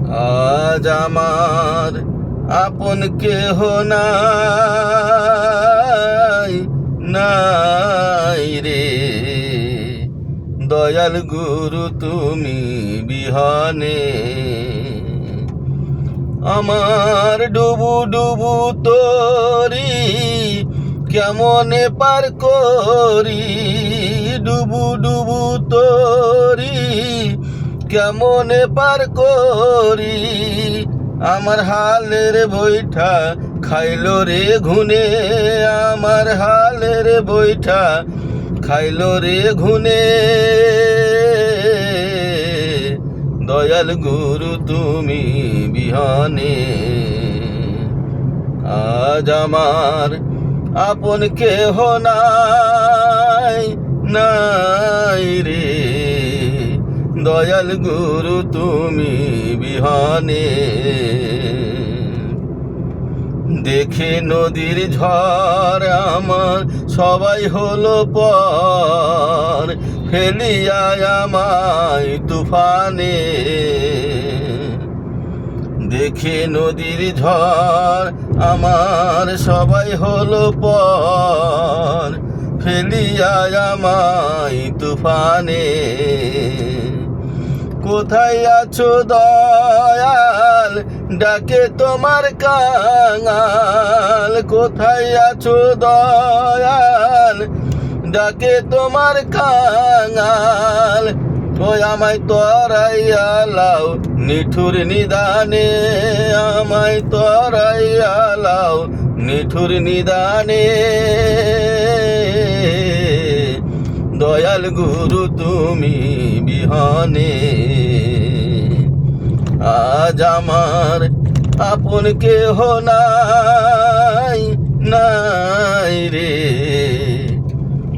আজ আমার আপন কেহ নাই, নাই রে দয়াল গুরু তুমি বিহানে। আমার ডুবু ডুবু তরি কেমনে পার করি, ডুবু ডুবু তরি কেমনে পার করি। আমার হালের বৈঠা খাইলো রে ঘুনে, আমার হালের বৈঠা খাইলো রে ঘুনে। দয়াল গুরু তুমি বিহানে। আজ আমার আপন কেহ নাই, নাই রে দয়াল গুরু তুমি বিহানে। দেখে নদীর ঝড় আমার সবাই হলো পর, ফেলিয়া আমায় তুফানে। দেখে নদীর ঝড় আমার সবাই হলো পর, ফেলিয়া আমায় তুফানে। কোথায় আছো দয়াল ডাকে তোমার কাঙাল, কোথায় আছো দয়াল ডাকে তোমার কাঙাল। ওই আমায় তরাইয়া লাও নিঠুর নিদানে, আমায় তরাইয়া লাও নিঠুর নিদানে। দয়াল গুরু তুমি বিহানে। আজ আমার আপন কেহ নাই, নাই রে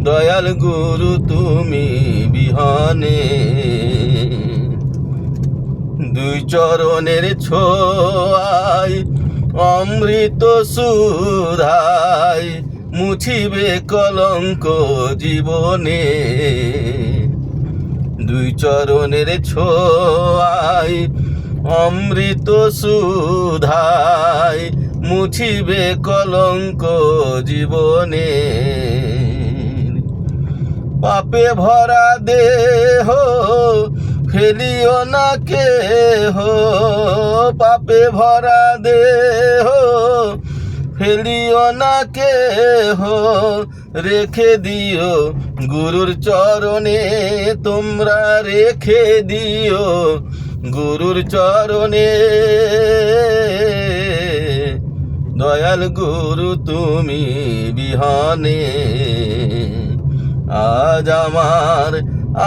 দয়াল গুরু তুমি বিহানে। দুই চরণের ছোঁয়ায় অমৃত সুধায় মুছিবে কলঙ্ক জীবনে। দুই চরণের ছোঁয়ায় অমৃত সুধায় মুছিবে কলঙ্ক জীবনে। পাপে ভরা দেহ ফেলিও না কেহ, পাপে ভরা দেহ ফেলিও না কেহ। রেখে দিও গুরুর চরণে, তোমরা রেখে দিও গুরুর চরণে। দয়াল গুরু তুমি বিহানে। আজ আমার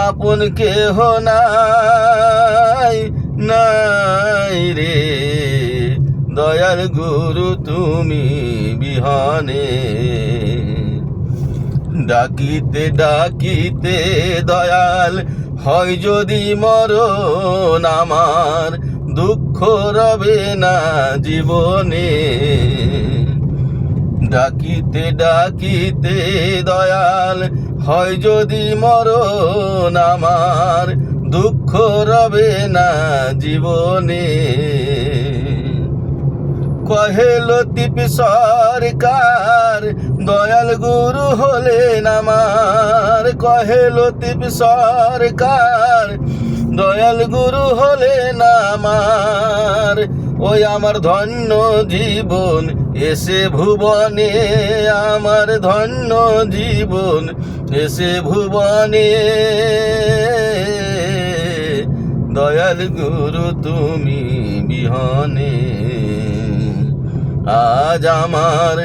আপন কেহ নাই, নাই রে দয়াল গুরু তুমি বিহানে। ডাকিতে ডাকিতে দয়াল হয় যদি মরণ, আমার দুঃখ রবে না জীবনে। ডাকিতে ডাকিতে দয়াল হয় যদি মরণ, আমার দুঃখ রবে না জীবনে। কহে লতিফ সরকার দয়াল গুরু হলেন আমার, কহে লতিফ সরকার দয়াল গুরু হলেন আমার। ওই আমার ধন্য জীবন এসে ভুবনে, আমার ধন্য জীবন এসে ভুবনে। দয়াল গুরু তুমি বিহানে। আজ আমার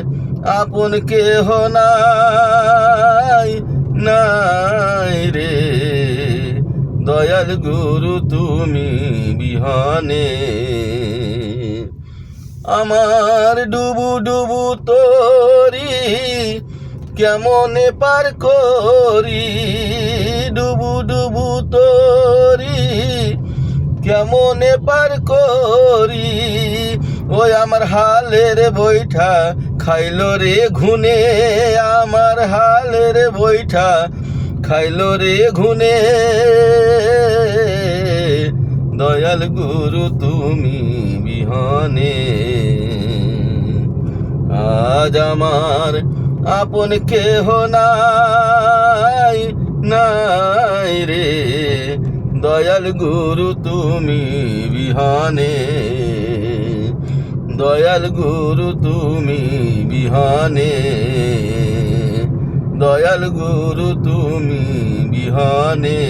আপন কেহ নাই, নাই রে দয়াল গুরু তুমি বিহানে। আমার ডুবু ডুবু তরি কেমনে পার করি, ডুবু ডুবু তরি কেমনে পার করি। ওই আমার হালের বৈঠা খাইলো রে ঘুনে, আমার হালের বৈঠা খাইলো রে ঘুনে। দয়াল গুরু তুমি বিহনে। আজ আমার আপন কেহ নাই, নাই রে, দয়াল গুরু তুমি বিহনে। দয়াল গুরু তুমি বিহনে, দয়াল গুরু তুমি বিহনে।